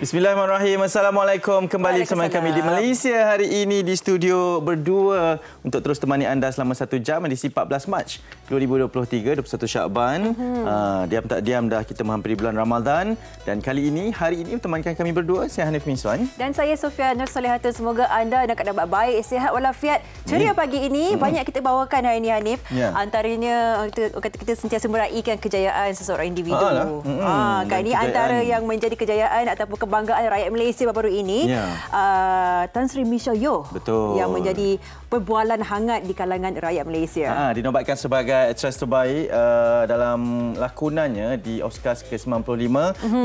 Bismillahirrahmanirrahim. Assalamualaikum. Kembali bersama kami di Malaysia hari ini di studio berdua untuk terus temani anda selama 1 jam edisi 14 Mac 2023, 21 Syakban. Diam tak diam dah kita menghampiri bulan Ramadan dan kali ini hari ini temankan kami berdua saya Hanif Miswan dan saya Sofia Nur Solihatun. Semoga anda dalam keadaan baik, sihat walafiat. Ceria pagi ini banyak kita bawakan hari ini Hanif. Antaranya kita sentiasa meraihkan kejayaan seseorang individu. Kan ini antara yang menjadi kejayaan ataupun kebanggaan rakyat Malaysia baru-baru ini, Tan Sri Michelle Yeoh. Betul. Yang menjadi perbualan hangat di kalangan rakyat Malaysia. Dinobatkan sebagai aktris terbaik dalam lakonannya di Oscars ke-95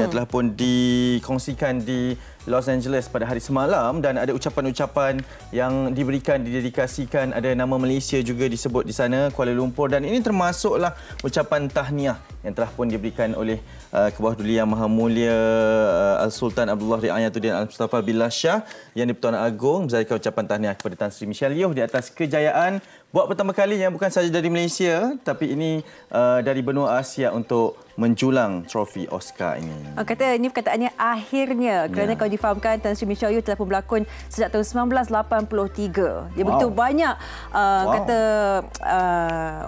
yang telah pun dikongsikan di Los Angeles pada hari semalam, dan ada ucapan-ucapan yang diberikan, didedikasikan, ada nama Malaysia juga disebut di sana, Kuala Lumpur, dan ini termasuklah ucapan tahniah yang telah pun diberikan oleh Kebawah Duli Yang Maha Mulia Al-Sultan Abdullah Riayatuddin Al-Mustafa Billah Shah yang di-Pertuan Agong menzahirkan ucapan tahniah kepada Tan Sri Michelle Yeoh di atas kejayaan buat pertama kalinya, bukan sahaja dari Malaysia tapi ini dari benua Asia untuk menjulang trofi Oscar ini. Kata ini perkataannya akhirnya, kerana kalau difahamkan Tan Sri Michelle Yeoh telah pun berlakon sejak tahun 1983. Dia begitu banyak kata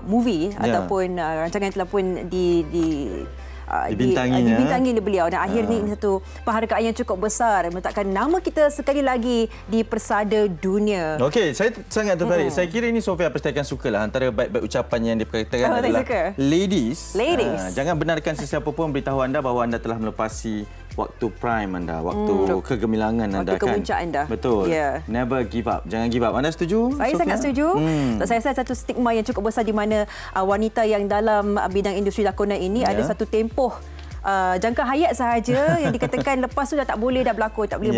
movie ataupun rancangan telah pun dibintangi oleh beliau, dan akhirnya ini satu penghargaan yang cukup besar meletakkan nama kita sekali lagi di persada dunia. Okey, saya sangat tertarik. Saya kira ini Sofia pasti akan sukalah. Antara baik-baik ucapan yang diperkatakan adalah ladies. Jangan benarkan sesiapa pun beritahu anda bahawa anda telah melepasi waktu prime anda, waktu kegemilangan anda, waktu kemuncak anda. Betul. Never give up. Jangan give up. Anda setuju? Saya sangat setuju. Saya rasa satu stigma yang cukup besar di mana wanita yang dalam bidang industri lakonan ini ada satu tempoh jangka hayat sahaja yang dikatakan lepas tu dah tak boleh dah berlakon, tak boleh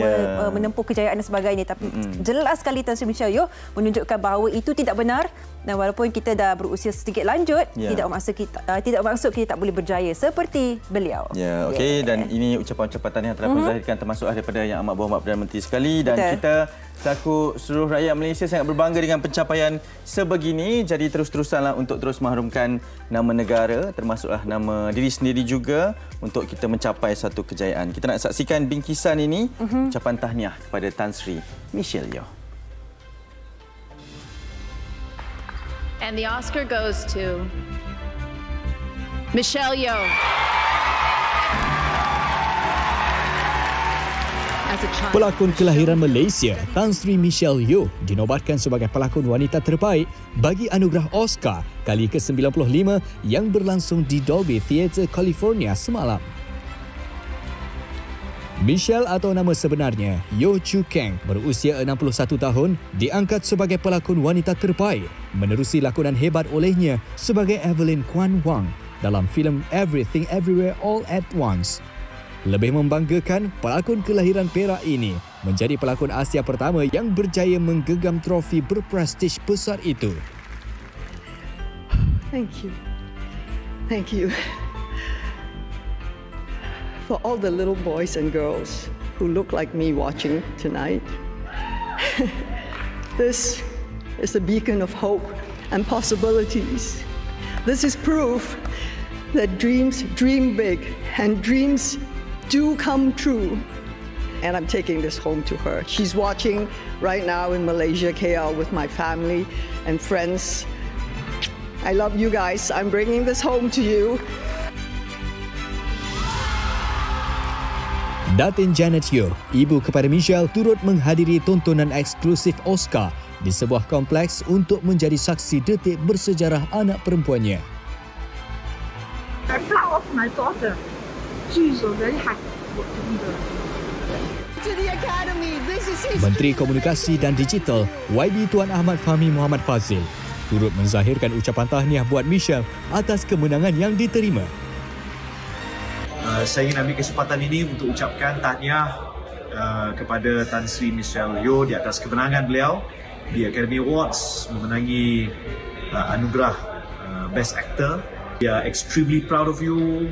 menempuh kejayaan dan sebagainya. Tapi jelas sekali Tan Sri Michelle Yeoh menunjukkan bahawa itu tidak benar, dan walaupun kita dah berusia sedikit lanjut, tidak bermaksud kita tak boleh berjaya seperti beliau. Okey, dan ini ucapan-ucapan tahniah telah menzahirkan termasuk daripada Yang Amat Berhormat Perdana Menteri sekali, dan kita selaku seluruh rakyat Malaysia sangat berbangga dengan pencapaian sebegini. Jadi terus-terusanlah untuk terus mengharumkan nama negara, termasuklah nama diri sendiri juga, untuk kita mencapai satu kejayaan. Kita nak saksikan bingkisan ini, ucapan tahniah kepada Tan Sri Michelle Yeoh. And the Oscar goes to Michelle Yeoh. Pelakon kelahiran Malaysia, Tan Sri Michelle Yeoh dinobatkan sebagai pelakon wanita terbaik bagi anugerah Oscar kali ke-95 yang berlangsung di Dolby Theatre, California semalam. Michelle atau nama sebenarnya Yeoh Chu Keng berusia 61 tahun diangkat sebagai pelakon wanita terbaik menerusi lakonan hebat olehnya sebagai Evelyn Kwan Wang dalam filem Everything Everywhere All at Once. Lebih membanggakan, pelakon kelahiran Perak ini menjadi pelakon Asia pertama yang berjaya menggenggam trofi berprestij besar itu. Thank you. Thank you. For all the little boys and girls who look like me watching tonight, this is a beacon of hope and possibilities. This is proof that dreams dream big and dreams do come true. And I'm taking this home to her. She's watching right now in Malaysia, KL, with my family and friends. I love you guys. I'm bringing this home to you. Datin Janet Yeoh, ibu kepada Michelle, turut menghadiri tontonan eksklusif Oscar di sebuah kompleks untuk menjadi saksi detik bersejarah anak perempuannya. I'm proud of my daughter. She's very happy to be there. To the Academy, this is history. Menteri Komunikasi dan Digital YB Tuan Ahmad Fahmi Muhammad Fazil turut menzahirkan ucapan tahniah buat Michelle atas kemenangan yang diterima. Saya ingin ambil kesempatan ini untuk ucapkan tahniah kepada Tan Sri Michelle Yeoh di atas kemenangan beliau di Academy Awards, memenangi anugerah Best Actor. We are extremely proud of you.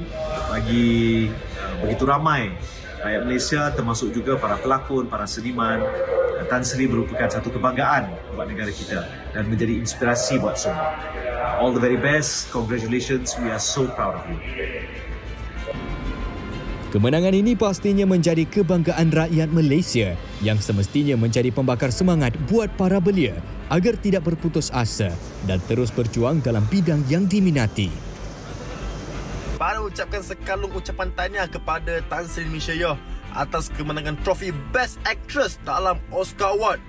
Bagi begitu ramai rakyat Malaysia, termasuk juga para pelakon, para seniman, Tan Sri merupakan satu kebanggaan buat negara kita dan menjadi inspirasi buat semua. All the very best. Congratulations. We are so proud of you. Kemenangan ini pastinya menjadi kebanggaan rakyat Malaysia yang semestinya menjadi pembakar semangat buat para belia agar tidak berputus asa dan terus berjuang dalam bidang yang diminati. Baru ucapkan sekalung ucapan tahniah kepada Tan Sri Misha Yeoh atas kemenangan trofi Best Actress dalam Oscar Award.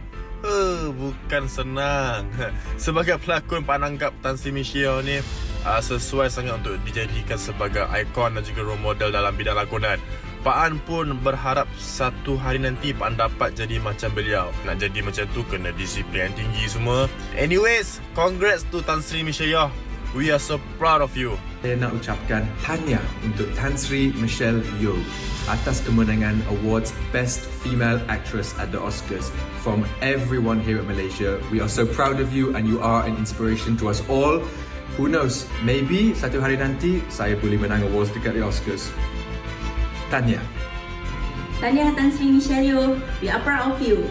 Bukan senang. Sebagai pelakon penanggap, Tan Sri Misha Yeoh ni sesuai sangat untuk dijadikan sebagai ikon dan juga role model dalam bidang lakonan. Pak An pun berharap satu hari nanti Pak An dapat jadi macam beliau. Nak jadi macam tu kena disiplin yang tinggi semua. Anyways, congrats to Tan Sri Misha Yeoh. We are so proud of you. Saya nak ucapkan tahniah untuk Tan Sri Michelle Yeoh atas kemenangan Awards Best Female Actress at the Oscars. From everyone here at Malaysia, we are so proud of you and you are an inspiration to us all. Who knows, maybe satu hari nanti saya boleh menang awards dekat the Oscars. Tahniah. Tahniah Tan Sri Michelle Yeoh, we are proud of you.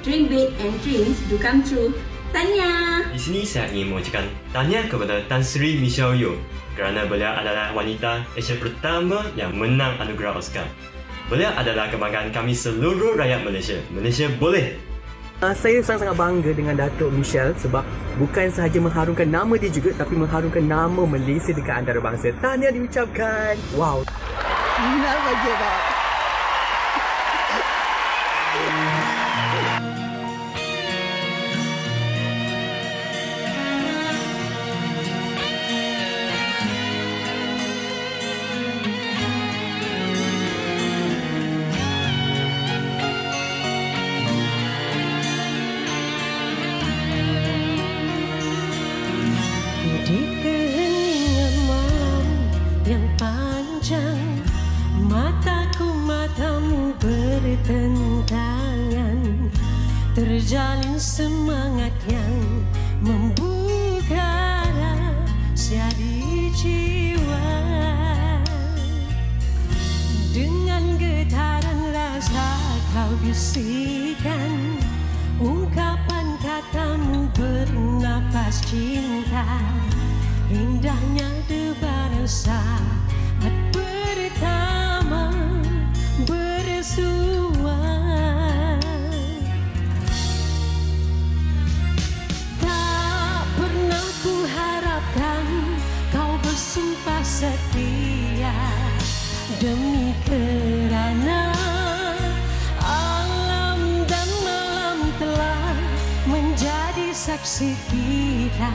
Dream big and dreams do come true. Tahniah. Di sini saya ingin mengucapkan tahniah kepada Tan Sri Michelle Yeoh kerana beliau adalah wanita Asia pertama yang menang anugerah Oscar. Beliau adalah kebanggaan kami seluruh rakyat Malaysia. Malaysia boleh! Saya sangat-sangat bangga dengan Datuk Michelle sebab bukan sahaja mengharumkan nama dia juga tapi mengharumkan nama Malaysia dekat antarabangsa. Tahniah diucapkan. Wow. Minal bagi Pak. Di keheningan malam yang panjang, matamu bertentangan, terjalin semangat yang membuka rahasia di jiwa. Dengan getaran rasa kau bisikan, ungkapan katamu bernafas cinta. Indahnya debaran saat pertama bersua. Tak pernah ku harapkan kau bersumpah setia, demi kerana alam dan malam telah menjadi saksi kita.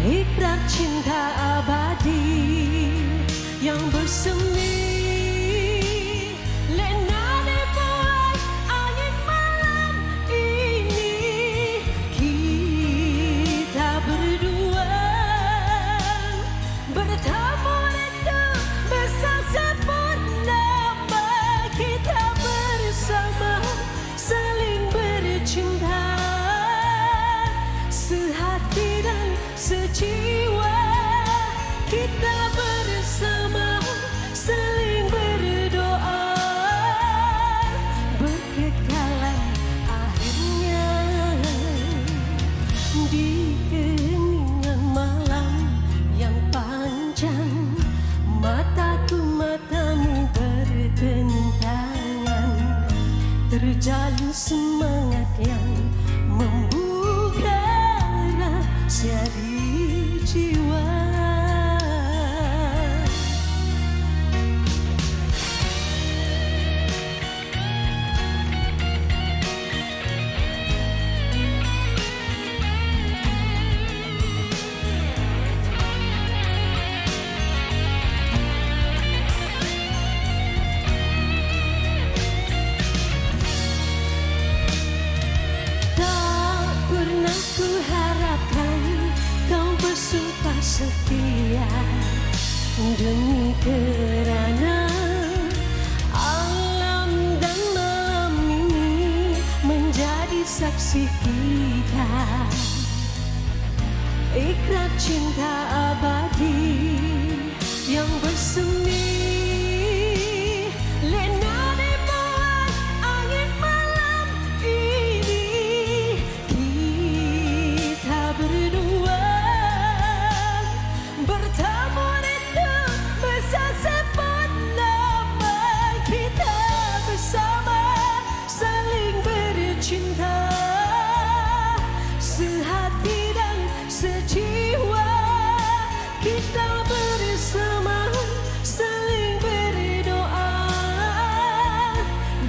Ikrar cinta abadi yang bersemi. Lena buai angin malam ini, kita berdua bertemu rindu besar sempurna. Kita bersama saling bercinta, sehati dan sejiwa. Kita bersama saling berdoa, berkekalan akhirnya. Di keheningan malam yang panjang, matamu bertentangan, terjalin semangat yang membuka rahasia di jiwa. Setia demi kerana alam dan malam ini menjadi saksi kita. Ikrar cinta abadi yang bersemi. Lena dibuat angin malam ini, kita berdua bertemu rindu besar sempurna.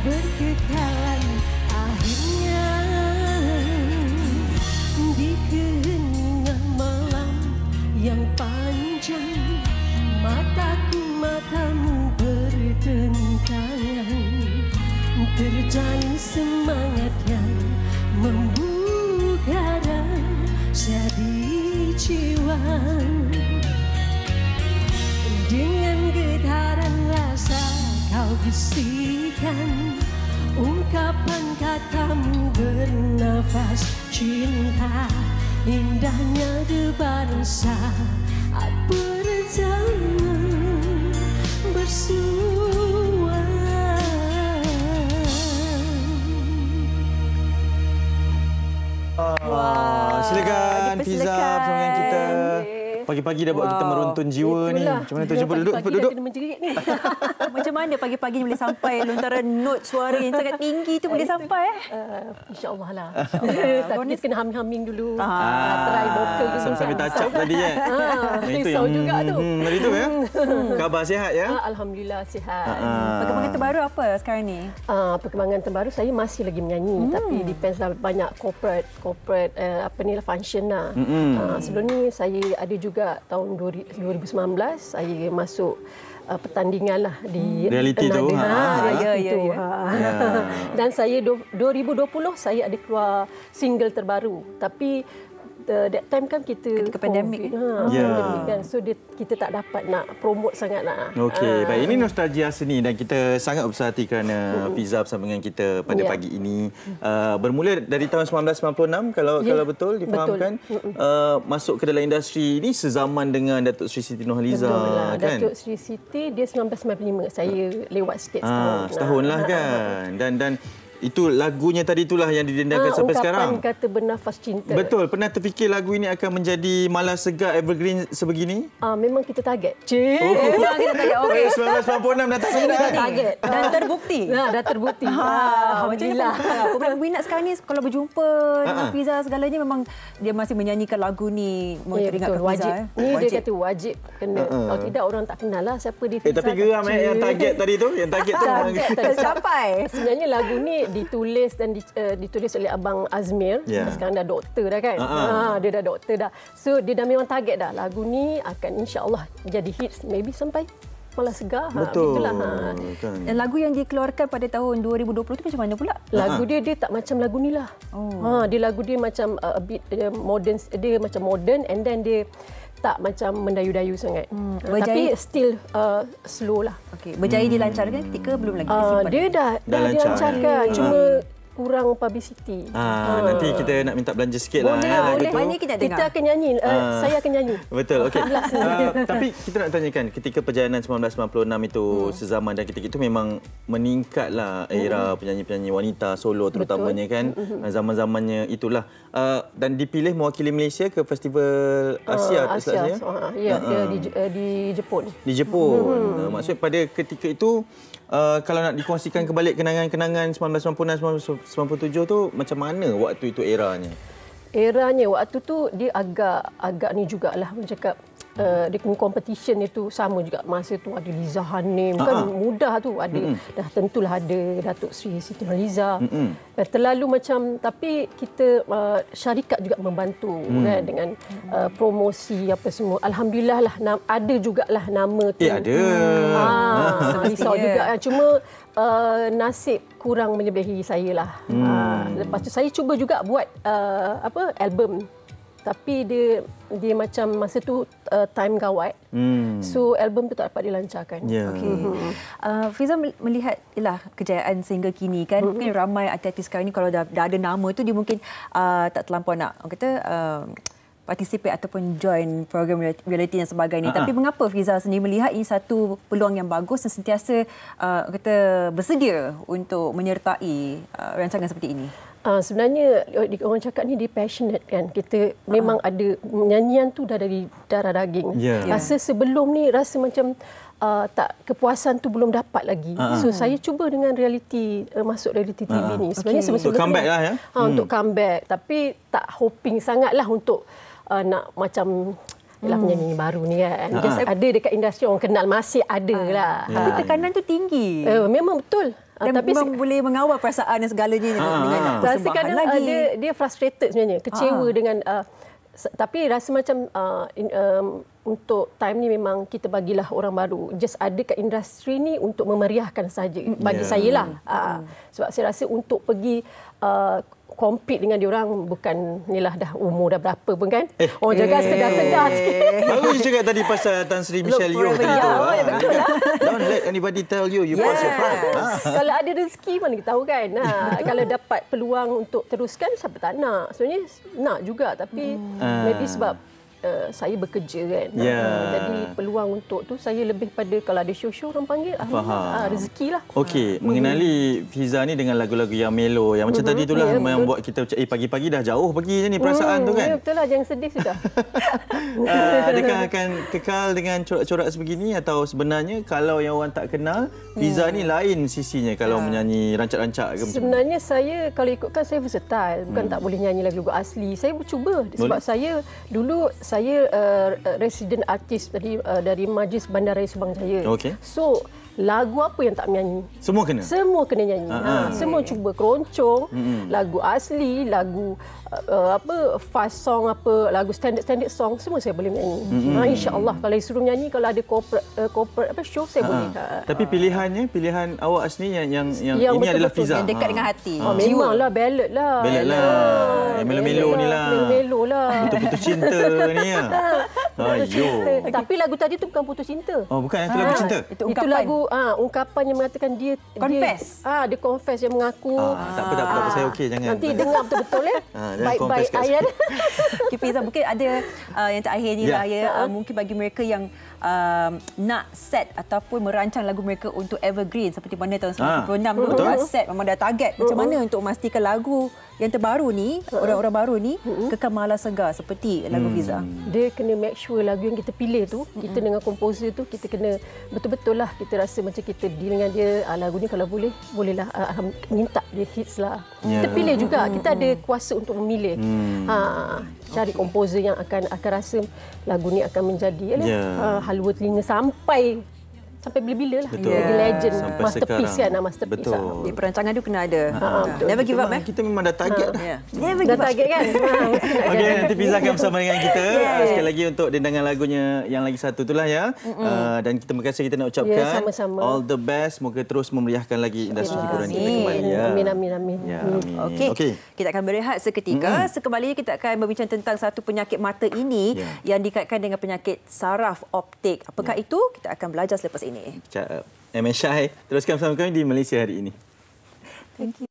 berkekalan akhirnya di keheningan malam yang panjang, matamu bertentangan, terjalin semangat yang membuka rasa di jiwa. Dengan getaran rasa kau bisikan, ungkapan katamu bernafas cinta, indahnya debar saat bersama bersua. Silakan Fiza bersama dengan kita. Pagi-pagi dah buat kita meruntun jiwa ni. Macam mana tu? Cuba duduk. Ni. Macam mana pagi-pagi ni boleh sampai lontaran not suara yang sangat tinggi tu boleh sampai? InsyaAllah lah. Tapi kena humming dulu. Try vocal dulu. Sambil touch up tadi kan? Itu yang juga tu. Tadi tu ya? Khabar sihat ya? Alhamdulillah sihat. Perkembangan terbaru apa sekarang ni? Perkembangan terbaru saya masih lagi menyanyi. Tapi depends lah banyak corporate function lah. Sebelum ni saya ada juga tahun 2019 saya masuk pertandingan lah di reality tu. Dan saya 2020 saya ada keluar single terbaru, tapi that time kan kita pandemik kan, so kita tak dapat nak promote sangat lah. Okey, baik, ini Nostalgia Seni dan kita sangat bersah hati kerana Fiza bersama dengan kita pada pagi ini. Bermula dari tahun 1996 kalau betul difahamkan. Masuk ke dalam industri ini sezaman dengan Datuk Sri Siti Nurhaliza kan. Datuk Sri Siti dia 1995, saya lewat sikit setahun lah kan. Dan itu lagunya tadi itulah yang didendangkan sampai sekarang. Ungkapan kata bernafas cinta. Betul. Pernah terfikir lagu ini akan menjadi malas segar evergreen sebegini? Memang kita target. Memang kita target. Okey. 1996 dah target. Dan terbukti. Dah terbukti. Alhamdulillah. Peminat sekarang ni kalau berjumpa dengan Fiza segalanya memang dia masih menyanyikan lagu ni. Teringat Fiza. Ni dia kata wajib kena. Kalau tidak orang tak kenal lah siapa dia Fiza. Tapi geram yang target tadi tu. Yang target tu tercapai. Sebenarnya lagu ni ditulis dan ditulis oleh Abang Azmir. Sekarang dah doktor dah kan. Dia dah doktor dah. So dia dah memang target dah. Lagu ni akan insya-Allah jadi hits maybe sampai malas segar. Betul. Dan lagu yang dikeluarkan pada tahun 2020 tu macam mana pula? Lagu dia tak macam lagu ni lah. Dia lagu dia macam a bit modern, dia macam modern and then dia tak macam mendayu-dayu sangat. Tapi still slow lah. Berjaya dilancarkan ketika belum lagi disimpan? Dia dah dilancarkan. Cuma kurang publicity. Nanti kita nak minta belanja sikit lah. Boleh. Kita akan nyanyi. Saya akan nyanyi. Betul. Okey. Tapi kita nak tanyakan, ketika perjalanan 1996 itu sezaman dan ketika itu memang meningkatlah era penyanyi-penyanyi wanita solo terutamanya kan. Zaman-zamannya itulah. Dan dipilih mewakili Malaysia ke Festival Asia. Di Jepun. Di Jepun. Maksudnya pada ketika itu kalau nak dikongsikan kembali kenangan-kenangan 1996 97 tu macam mana waktu itu eranya? Eranya waktu tu dia agak ni jugalah macam cakap dia punya competition itu sama juga. Masa tu ada Liza Hanim, kan mudah tu ada dah tentulah ada Datuk Sri Siti Nurhaliza. Terlalu macam, tapi kita syarikat juga membantu kan dengan promosi apa semua. Alhamdulillah lah ada jugalah nama tu. Ada. Risau juga. Cuma nasib kurang menyelebihi saya lah. Lepas tu saya cuba juga buat album. Tapi dia macam masa tu time gawat. So album tu tak dapat dilancarkan. Fiza melihat kejayaan sehingga kini kan. Mungkin ramai artis sekarang ni kalau dah ada nama tu dia mungkin tak terlampau nak participate ataupun join program reality dan sebagainya. Tapi mengapa Fiza sendiri melihat ini satu peluang yang bagus dan sentiasa bersedia untuk menyertai rancangan seperti ini? Sebenarnya orang cakap ni dia passionate kan. Kita memang ada nyanyian tu dah dari darah daging. Rasa sebelum ni rasa macam tak, kepuasan tu belum dapat lagi. So saya cuba dengan reality, masuk reality TV ni. Sebenarnya sebelum comeback lah ya. Untuk comeback, tapi tak hoping sangatlah untuk nak macam penyanyi baru ni kan. Ada dekat industri orang kenal, masih ada lah. Tapi tekanan tu tinggi. Memang betul. Dan tapi memang boleh mengawal perasaan dan segalanya dengan rasa kadang lagi. Dia frustrated sebenarnya, kecewa dengan tapi rasa macam untuk time ni memang kita bagilah orang baru. Just ada kat industri ni untuk memeriahkan saja bagi saya lah. Sebab saya rasa untuk pergi compete dengan diorang bukan nilah dah umur dah berapa pun kan. Orang jaga sedar-sedar sikit. Baru je cakap tadi pasal Tan Sri Michelle Yeoh tadi tu. Betul lah. Don't let anybody tell you pass your prime. Kalau ada rezeki mana kita tahu kan. Kalau dapat peluang untuk teruskan, siapa tak nak. Sebenarnya nak juga tapi maybe sebab saya bekerja kan. Jadi peluang untuk tu saya lebih pada kalau ada show-show orang panggil rezeki lah. Okey, mengenali Fiza ni dengan lagu-lagu yang melo, yang macam tadi itulah yang buat kita macam pagi-pagi dah jauh pergi je ni perasaan tu kan. Ya, betul lah, jangan sedih sudah. Adakah akan kekal dengan corak-corak sebegini atau sebenarnya kalau yang orang tak kenal Fiza ni lain sisinya kalau menyanyi rancak-rancak ke macam? Sebenarnya saya kalau ikutkan saya versatile, bukan tak boleh nyanyi lagu-lagu asli. Saya cuba sebab saya dulu saya resident artist dari Majlis Bandaraya Subang Jaya. So lagu apa yang tak menyanyi? Semua kena? Semua kena nyanyi. Semua cuba keroncong, lagu asli, lagu fast song, lagu standard song, semua saya boleh menyanyi. InsyaAllah kalau disuruh menyanyi, kalau ada corporate show saya boleh. Tapi pilihan awak asli yang ini betul, adalah Fiza. Yang dekat dengan hati. Memanglah ballad lah. Ballad lah. Melo-melo ni lah. Melo lah. Putus cinta ni ya. Tapi lagu tadi tu bukan putus cinta. Oh, bukan, itu lagu cinta. Itu lagu ungkapan yang mengatakan dia confess. Dia confess, yang mengaku. Tak apa saya okey, jangan. Nanti dengar betul-betul baik-baik ayat. Fiza, mungkin ada yang terakhir ni lah ya. Mungkin bagi mereka yang nak set ataupun merancang lagu mereka untuk evergreen seperti mana tahun 1996 dulu dah set, memang dah target macam mana untuk memastikan lagu yang terbaru ni, orang-orang baru ni kekal malas segar seperti lagu Fiza. Dia kena make sure lagu yang kita pilih tu, kita dengan komposer tu, kita kena betul-betul lah kita rasa macam kita deal dengan dia, lagu ni kalau bolehlah minta dia hits lah. Kita pilih juga, kita ada kuasa untuk memilih. Cari komposer yang akan rasa lagu ni akan menjadi halwa telinga sampai bila-bila lah. Jadi legend, sampai masterpiece sekarang. kan, masterpiece. Betul. Di perancangan tu kena ada. Never give up. Kita memang dah target dah. Never give up. Target kan. Okey, nanti Fiza akan bersama dengan kita. Sekali lagi untuk dendangan lagunya yang lagi satu itulah ya. Dan terima kasih kita nak ucapkan sama-sama. all the best. Moga terus memeriahkan lagi industri hiburan kita kembali ya. Amin. Okey. Kita akan berehat seketika. Sekembalinya kita akan berbincang tentang satu penyakit mata ini yang dikaitkan dengan penyakit saraf optik. Apakah itu? Kita akan belajar selepas ini. MS Syahir teruskan bersama kami di Malaysia hari ini. Thank you.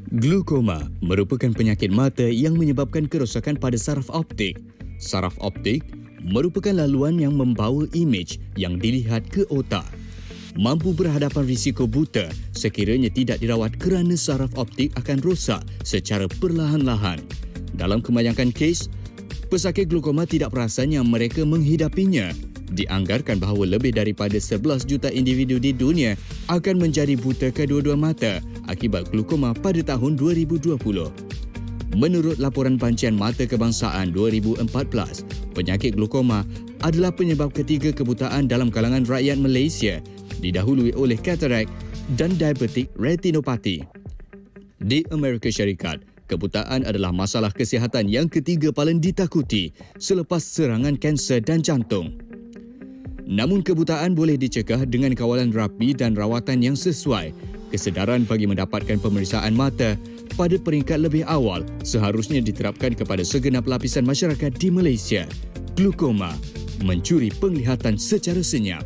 Glaukoma merupakan penyakit mata yang menyebabkan kerosakan pada saraf optik. Saraf optik merupakan laluan yang membawa imej yang dilihat ke otak. Mampu berhadapan risiko buta sekiranya tidak dirawat kerana saraf optik akan rosak secara perlahan-lahan. Dalam kebanyakan kes, pesakit glaukoma tidak perasan yang mereka menghidapinya. Dianggarkan bahawa lebih daripada 11 juta individu di dunia akan menjadi buta kedua-dua mata akibat glaukoma pada tahun 2020. Menurut laporan Bancian Mata Kebangsaan 2014, penyakit glaukoma adalah penyebab ketiga kebutaan dalam kalangan rakyat Malaysia, didahului oleh katarak dan diabetik retinopati. Di Amerika Syarikat, kebutaan adalah masalah kesihatan yang ketiga paling ditakuti selepas serangan kanser dan jantung. Namun kebutaan boleh dicegah dengan kawalan rapi dan rawatan yang sesuai. Kesedaran bagi mendapatkan pemeriksaan mata pada peringkat lebih awal seharusnya diterapkan kepada segenap lapisan masyarakat di Malaysia. Glaukoma mencuri penglihatan secara senyap.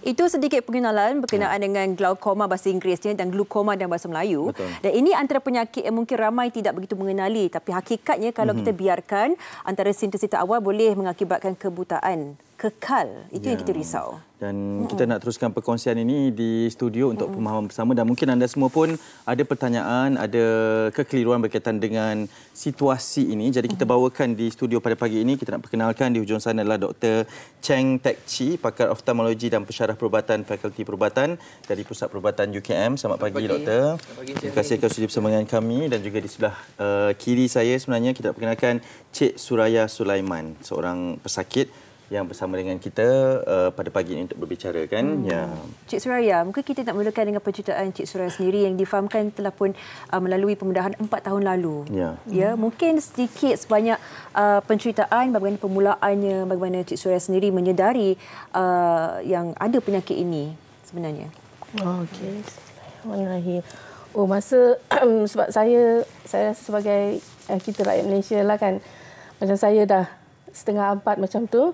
Itu sedikit pengenalan berkenaan dengan glaukoma bahasa Inggerisnya dan glaukoma dalam bahasa Melayu. Betul. Dan ini antara penyakit yang mungkin ramai tidak begitu mengenali. Tapi hakikatnya kalau kita biarkan antara simptom-simptom awal boleh mengakibatkan kebutaan kekal. Itu yang kita risau. Dan kita nak teruskan perkongsian ini di studio untuk pemahaman bersama, dan mungkin anda semua pun ada pertanyaan, ada kekeliruan berkaitan dengan situasi ini. Jadi kita bawakan di studio pada pagi ini. Kita nak perkenalkan di hujung sana adalah Dr. Cheng Tek Chi, pakar oftalmologi dan pensyarah perubatan Fakulti Perubatan dari Pusat Perubatan UKM. Selamat pagi, Doktor. Terima kasih kerana sudi bersama dengan kami. Dan juga di sebelah kiri saya sebenarnya kita nak perkenalkan Cik Suraya Sulaiman, seorang pesakit yang bersama dengan kita pada pagi ini untuk berbicara kan. Ya. Cik Suraya, mungkin kita nak mulakan dengan penceritaan Cik Suraya sendiri yang difahamkan telah pun melalui pembedahan 4 tahun lalu. Ya, mungkin sedikit sebanyak penceritaan bagaimana permulaannya, bagaimana Cik Suraya sendiri menyedari yang ada penyakit ini sebenarnya. Okey. Bismillahirrahmanirrahim. Masa sebab saya sebagai kita rakyat Malaysia lah kan, macam saya dah setengah 4 macam tu,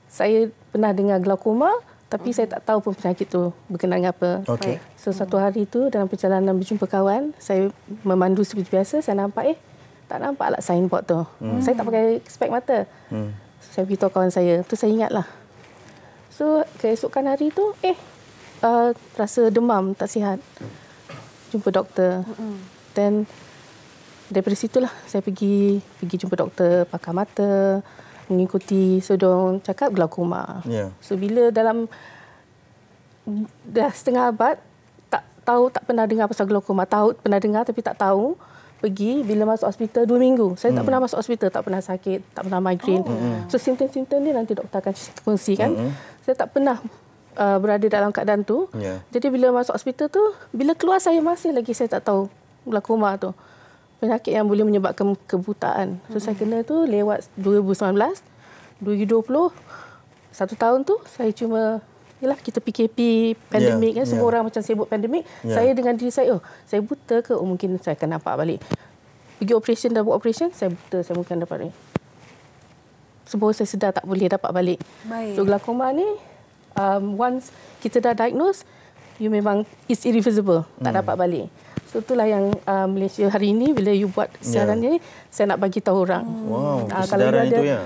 saya pernah dengar glaukoma tapi saya tak tahu pun penyakit tu berkenaan dengan apa. Okay. So satu hari tu dalam perjalanan berjumpa kawan, saya memandu seperti biasa, saya nampak tak nampaklah signboard tu. Saya tak pakai spek mata. Saya beritahu kawan saya, tu saya ingatlah. So keesokan hari tu rasa demam, tak sihat. Jumpa doktor. Dan daripada situlah saya pergi jumpa doktor pakar mata, mengikuti sodong cakap glaukoma. So bila dalam dah setengah abad tak pernah dengar pasal glaukoma, tahu pernah dengar tapi tak tahu. Pergi bila masuk hospital 2 minggu. Saya tak pernah masuk hospital, tak pernah sakit, tak pernah migraine. So simptom-simptom ni nanti doktor akan kongsikan. Saya tak pernah berada dalam keadaan tu. Jadi bila masuk hospital tu, bila keluar saya masih lagi saya tak tahu glaukoma tu. Penyakit yang boleh menyebabkan kebutaan. So saya kena tu lewat 2019, 2020, 1 tahun tu saya cuma, yalah kita PKP, pandemik kan, semua orang macam sibuk pandemik. Saya dengan diri saya, saya buta ke? Mungkin saya akan nampak balik. Pergi operation, dah buat operation, saya buta, saya mungkin dapat balik. Sebab saya sedar tak boleh dapat balik. So glaukoma ni, once kita dah diagnose, you memang it's irreversible, tak dapat balik. So itulah yang Malaysia hari ini bila you buat siaran ni, saya nak bagi tahu orang.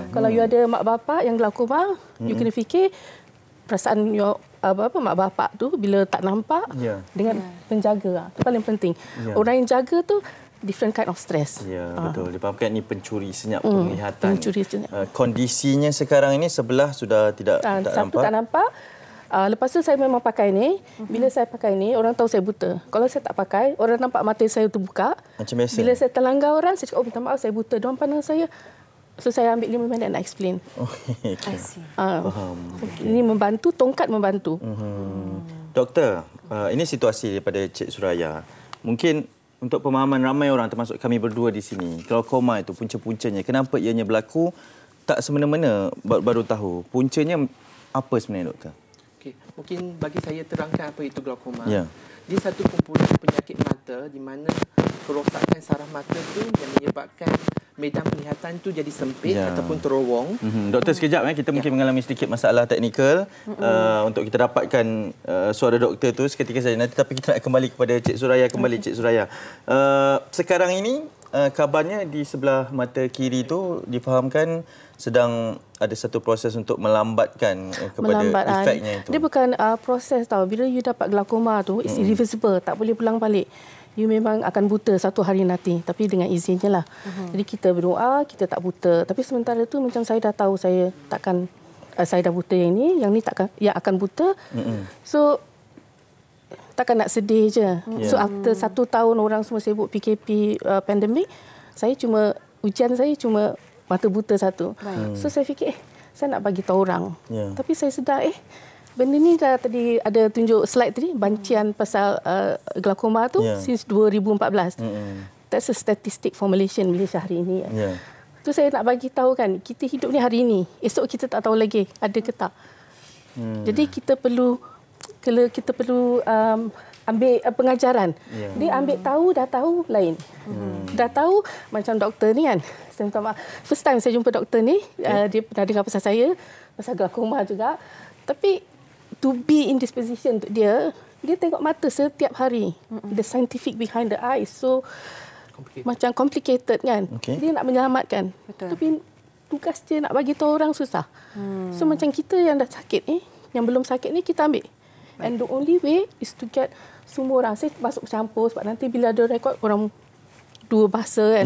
Kalau you ada mak bapak yang glaukoma, you kena fikir perasaan mak bapak tu bila tak nampak dengan penjaga. Itu paling penting. Orang yang jaga tu different kind of stress. Betul. Dipahamkan ini pencuri senyap penglihatan. Pencuri senyap. Kondisinya sekarang ini sebelah sudah tidak nampak. Satu tak nampak. Lepas tu saya memang pakai ni. Bila saya pakai ni, orang tahu saya buta. Kalau saya tak pakai, orang nampak mata saya tu buka. Macam biasa. Bila saya terlanggar orang, saya cakap, minta maaf, saya buta. Diorang pandang saya. So saya ambil 5 minit nak explain. I see. Faham. Ini membantu, tongkat membantu. Doktor, ini situasi daripada Cik Suraya. Mungkin untuk pemahaman ramai orang, termasuk kami berdua di sini, glaukoma itu punca-puncanya, kenapa ianya berlaku, tak semena-mena baru tahu. Puncanya apa sebenarnya, Doktor? Okey, mungkin bagi saya terangkan apa itu glaukoma. Dia satu kumpulan penyakit mata di mana kerosakan saraf mata tu yang menyebabkan medan penglihatan tu jadi sempit ataupun terowong. Doktor, sekejap kita mungkin mengalami sedikit masalah teknikal untuk kita dapatkan suara doktor tu seketika saja nanti, tapi kita nak kembali kepada Cik Suraya Cik Suraya. Sekarang ini kabarnya di sebelah mata kiri tu difahamkan sedang ada satu proses untuk melambatkan kepada efeknya itu. Dia bukan proses tau. Bila you dapat glaukoma tu, it's irreversible, tak boleh pulang balik. You memang akan buta satu hari nanti, tapi dengan izinnya lah. Jadi kita berdoa, kita tak buta. Tapi sementara tu macam saya dah tahu saya takkan, saya dah buta yang ni takkan, yang akan buta. So takkan nak sedih je. So after 1 tahun orang semua sibuk PKP pandemik, saya cuma, ujian saya cuma mata buta satu. So saya fikir saya nak bagi tahu orang. Tapi saya sedar benda ni dah tadi ada tunjuk slide tadi, bancian pasal glaukoma tu since 2014. That's a statistic for Malaysia hari ini. Tu saya nak bagi tahu kan, kita hidup ni hari ini, esok kita tak tahu lagi ada ke tak. Jadi kita perlu ambil pengajaran. Dia ambil tahu, dah tahu lain. Dah tahu macam doktor ni kan. Saya minta maaf. First time saya jumpa doktor ni, dia pernah dengar pasal saya, pasal glaukoma juga. Tapi to be in this position untuk dia tengok mata setiap hari. The scientific behind the eyes. So macam complicated kan. Dia nak menyelamatkan. Tapi tugas dia nak bagi tahu orang susah. So macam kita yang dah sakit yang belum sakit ni kita ambil. And the only way is to get semua orang. Saya masuk campur sebab nanti bila ada rekod orang dua bahasa kan.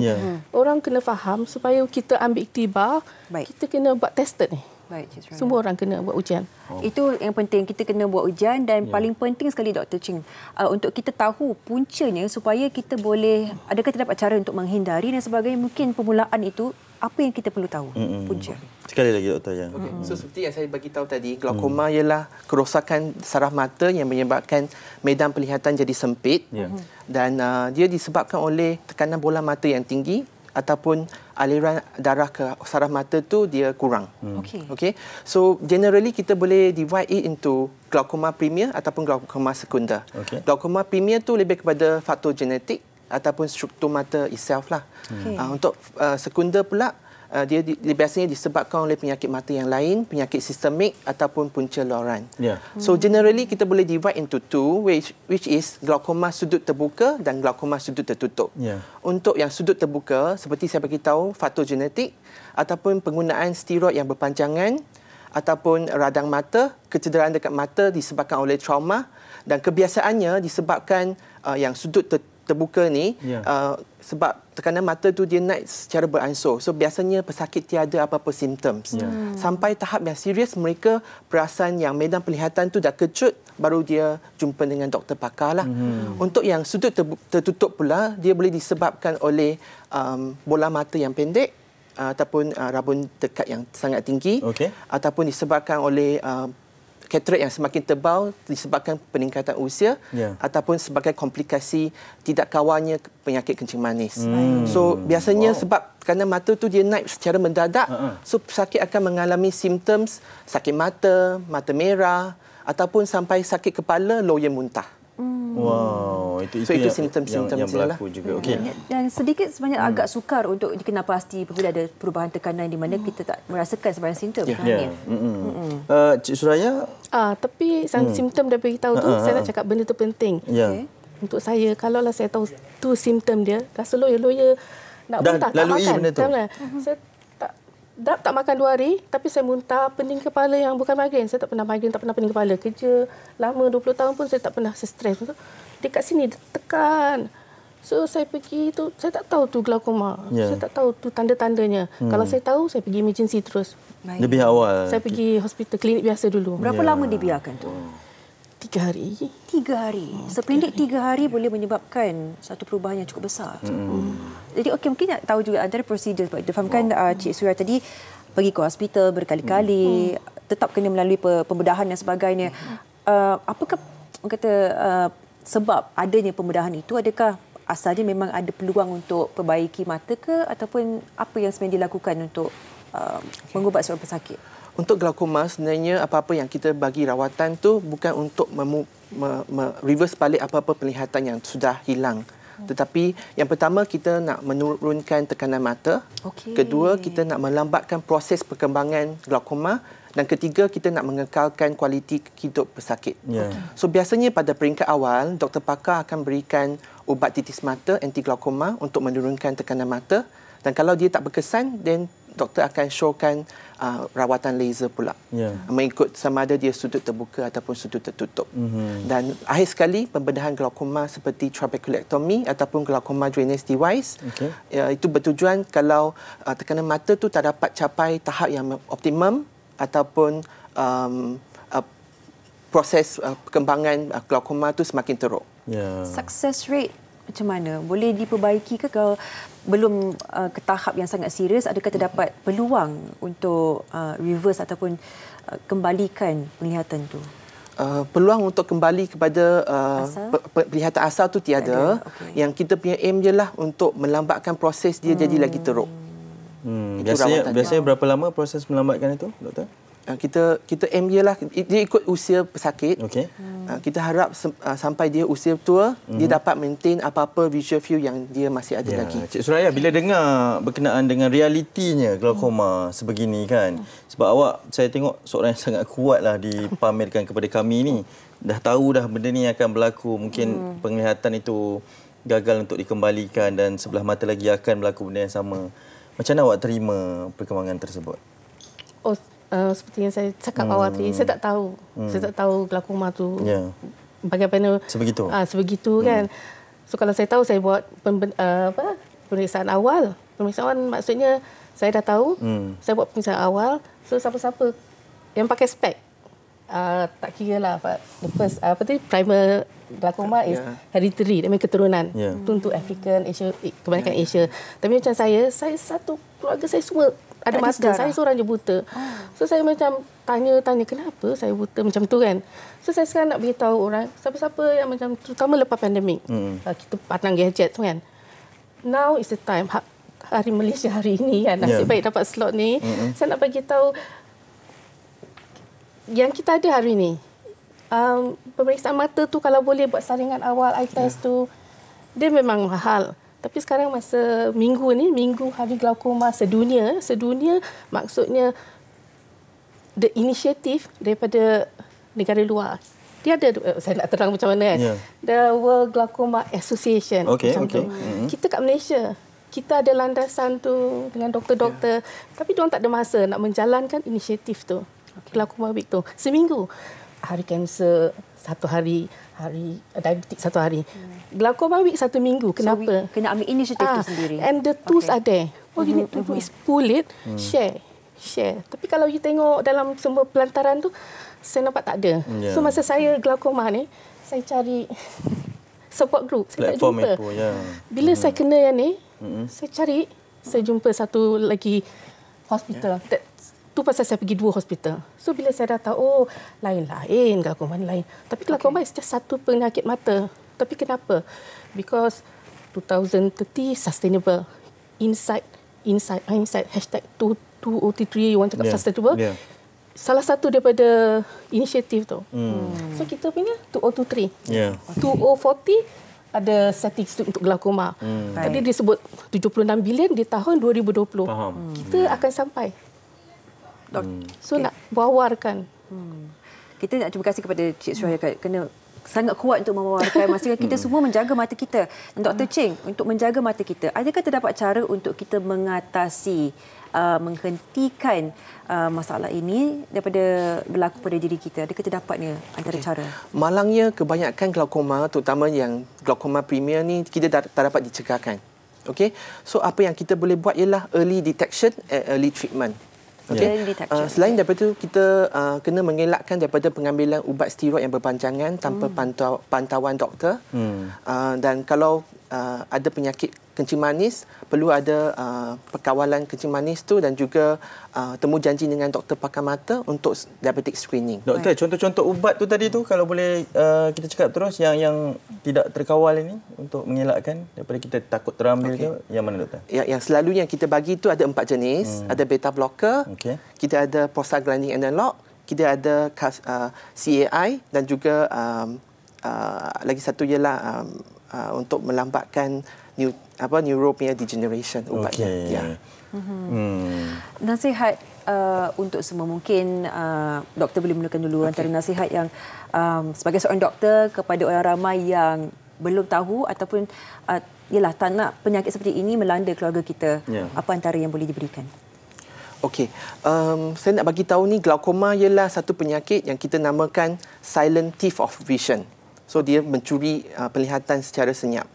Orang kena faham supaya kita ambil iktibar, kita kena buat tested ni. Baik, semua orang kena buat ujian. Itu yang penting, kita kena buat ujian dan paling penting sekali Dr. Ching, untuk kita tahu puncanya supaya kita boleh, adakah terdapat cara untuk menghindari dan sebagainya. Mungkin permulaan itu apa yang kita perlu tahu punca. Sekali lagi Dr. Yang. So seperti yang saya bagi tahu tadi, glaukoma ialah kerosakan saraf mata yang menyebabkan medan penglihatan jadi sempit dan dia disebabkan oleh tekanan bola mata yang tinggi ataupun aliran darah ke saraf mata tu dia kurang. Okay. So generally kita boleh divide it into glaukoma premier ataupun glaukoma sekunder. Glaukoma premier tu lebih kepada faktor genetik ataupun struktur mata itself lah. Untuk sekunder pula dia biasanya disebabkan oleh penyakit mata yang lain, penyakit sistemik ataupun punca loran. So generally kita boleh divide into two, which is glaukoma sudut terbuka dan glaukoma sudut tertutup. Untuk yang sudut terbuka, seperti saya bagi tahu, faktor genetik ataupun penggunaan steroid yang berpanjangan ataupun radang mata, kecederaan dekat mata disebabkan oleh trauma dan kebiasaannya disebabkan yang sudut terbuka ni sebab tekanan mata tu dia naik secara beransur. So biasanya pesakit tiada apa-apa simptoms. Sampai tahap yang serius mereka perasan yang medan penglihatan tu dah kecut, baru dia jumpa dengan doktor pakar lah. Untuk yang sudut tertutup pula, dia boleh disebabkan oleh bola mata yang pendek ataupun rabun dekat yang sangat tinggi ataupun disebabkan oleh katarak yang semakin tebal disebabkan peningkatan usia ataupun sebagai komplikasi tidak kawannya penyakit kencing manis. So biasanya sebab tekanan mata tu dia naik secara mendadak, so pesakit akan mengalami simptoms sakit mata, mata merah ataupun sampai sakit kepala, loya muntah. Wow, itu simptom-simptom yang berlaku juga. Dan sedikit sebanyak agak sukar untuk dikenal pasti apabila ada perubahan tekanan di mana kita tak merasakan sebarang simptom. Cik Suraya? Tapi simptom dah beritahu tu, saya nak cakap benda tu penting. Untuk saya, kalaulah saya tahu tu simptom dia, rasa loya nak muntah, tak makan. Benda tu. Saya tak makan 2 hari, tapi saya muntah, pening kepala yang bukan migrain. Saya tak pernah migrain, tak pernah pening kepala. Kerja lama 20 tahun pun saya tak pernah stres. Dekat sini dia tekan. So saya pergi tu, saya tak tahu tu glaukoma. Saya tak tahu tu tanda-tandanya. Kalau saya tahu, saya pergi emergency terus. Lebih awal. Saya pergi hospital, klinik biasa dulu. Berapa lama dibiarkan tu? 3 hari. 3 hari. Sependek 3 hari boleh menyebabkan satu perubahan yang cukup besar. Jadi mungkin nak tahu juga antara prosedur. Difahamkan Cik Suraya tadi pergi ke hospital berkali-kali, tetap kena melalui pembedahan dan sebagainya. Apakah sebab adanya pembedahan itu? Adakah asalnya memang ada peluang untuk perbaiki mata ke, ataupun apa yang sebenarnya dilakukan untuk mengubat seorang pesakit? Untuk glaukoma sebenarnya apa-apa yang kita bagi rawatan tu bukan untuk reverse balik apa-apa penglihatan yang sudah hilang. Tetapi yang pertama kita nak menurunkan tekanan mata. Kedua kita nak melambatkan proses perkembangan glaukoma. Dan ketiga kita nak mengekalkan kualiti hidup pesakit. So biasanya pada peringkat awal doktor pakar akan berikan ubat titis mata anti glaukoma untuk menurunkan tekanan mata. Dan kalau dia tak berkesan, then doktor akan showkan rawatan laser pula. Mengikut sama ada dia sudut terbuka ataupun sudut tertutup. Dan akhir sekali, pembedahan glaukoma seperti trabeculectomy ataupun glaucoma drainage device. Itu bertujuan kalau tekanan mata tu tak dapat capai tahap yang optimum ataupun proses perkembangan glaukoma tu semakin teruk. Success rate macam mana? Boleh diperbaiki ke kalau belum ke tahap yang sangat serius? Adakah terdapat peluang untuk reverse ataupun kembalikan penglihatan tu? Peluang untuk kembali kepada penglihatan asal tu tiada. Yang kita punya aim jelah untuk melambatkan proses dia jadi lagi teruk. Biasanya berapa lama proses melambatkan itu, doktor? Kita aim ialah dia ikut usia pesakit. Kita harap sampai dia usia tua dia dapat maintain apa-apa visual view yang dia masih ada lagi. Cik Suraya, bila dengar berkenaan dengan realitinya glaukoma sebegini kan, sebab awak saya tengok seorang yang sangat kuatlah dipamerkan kepada kami ni. Dah tahu dah benda ni akan berlaku, mungkin penglihatan itu gagal untuk dikembalikan dan sebelah mata lagi akan berlaku benda yang sama. Macam mana awak terima perkembangan tersebut? seperti yang saya cakap awal tadi, saya tak tahu. Saya tak tahu glaukoma tu bagaimana sebegitu kan. So kalau saya tahu, saya buat pemeriksaan awal. Pemeriksaan maksudnya saya dah tahu, saya buat pemeriksaan awal. So siapa-siapa yang pakai spek, tak kira lah, the first primer glaukoma is hereditary, that means keturunan. Itu untuk African, Asia, kebanyakan Asia. Tapi macam saya satu keluarga saya semua ada mata, saya seorang je buta. So saya macam tanya kenapa saya buta macam tu kan. So saya sekarang nak beritahu orang, siapa-siapa yang macam, terutama lepas pandemik, kita pandang gadget tu kan. Now is the time, hari Malaysia hari ini kan, nasib baik dapat slot ni. Saya nak bagi tahu yang kita ada hari ni. Pemeriksaan mata tu kalau boleh buat saringan awal, eye test tu, dia memang mahal. Tapi sekarang masa minggu ni, minggu hari glaukoma sedunia maksudnya the initiative daripada negara luar. Dia ada, saya nak terang macam mana kan. The World Glaucoma Association. Macam tu. Kita kat Malaysia, kita ada landasan tu dengan doktor-doktor. Tapi diorang tak ada masa nak menjalankan inisiatif tu. Glaucoma Week tu. Seminggu. Hari kanser satu hari, hari diabetik satu hari. Glaucoma Week satu minggu. Kenapa? Kena ambil inisiatif tu sendiri. And the tools are there. All you need to do is pull it, share. Tapi kalau you tengok dalam semua pelantaran tu, saya nampak tak ada. So masa saya glaukoma ni, saya cari support group. Saya tak jumpa. Bila saya kena yang ni, saya jumpa satu lagi hospital. Tu pasal saya pergi 2 hospital. So bila saya dah tahu, lain-lain, glaukoma lain. Tapi glaukoma is just satu penyakit mata. Tapi kenapa? Because 2030 sustainable. Inside, hashtag 2033, you want cakap sustainable. Salah satu daripada inisiatif tu. So kita punya 2023. 2040 ada setting untuk glaukoma. Tadi disebut 76 bilion di tahun 2020. Kita akan sampai. So nak wawarkan. Kita nak terima kasih kepada Cik Suraya kena sangat kuat untuk mewawarkan masa kita semua menjaga mata kita. Dr. Cheng, untuk menjaga mata kita, adakah terdapat cara untuk kita mengatasi, menghentikan masalah ini daripada berlaku pada diri kita? Adakah terdapatnya antara cara? Malangnya kebanyakan glaukoma, terutama yang glaukoma premier ni, kita tak dapat dicegahkan. So apa yang kita boleh buat ialah early detection and early treatment. Selain daripada itu, kita kena mengelakkan daripada pengambilan ubat steroid yang berpanjangan tanpa pantauan doktor. Dan kalau ada penyakit kencing manis, perlu ada perkawalan kencing manis tu dan juga temu janji dengan doktor pakar mata untuk diabetic screening. Doktor, contoh-contoh ubat tu tadi tu, kalau boleh kita cakap terus yang tidak terkawal ini untuk mengelakkan daripada kita takut terambil ke, yang mana doktor? Yang selalunya kita bagi itu ada 4 jenis. Ada beta blocker, kita ada prostaglandin analog, kita ada CAI dan juga lagi satu ialah untuk melambatkan neuropenia degeneration ubatnya. Nasihat untuk semua, mungkin doktor boleh mulakan dulu antara nasihat yang sebagai seorang doktor kepada orang ramai yang belum tahu ataupun tak nak penyakit seperti ini melanda keluarga kita. Apa antara yang boleh diberikan? Saya nak bagi tahu ni, glaukoma ialah satu penyakit yang kita namakan silent thief of vision. So dia mencuri penglihatan secara senyap.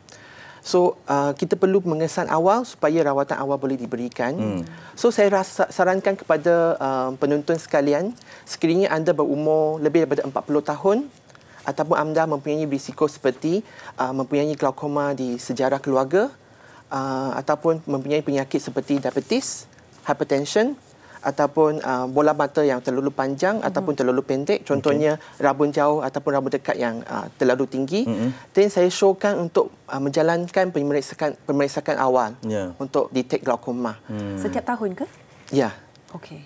So kita perlu mengesan awal supaya rawatan awal boleh diberikan. So saya sarankan kepada penonton sekalian, sekiranya anda berumur lebih daripada 40 tahun ataupun anda mempunyai risiko seperti mempunyai glaukoma di sejarah keluarga ataupun mempunyai penyakit seperti diabetes, hypertension ataupun bola mata yang terlalu panjang ataupun terlalu pendek, contohnya rabun jauh ataupun rabun dekat yang terlalu tinggi, dan saya syorkan untuk menjalankan pemeriksaan awal untuk detect glaukoma. Setiap tahun ke? Ya.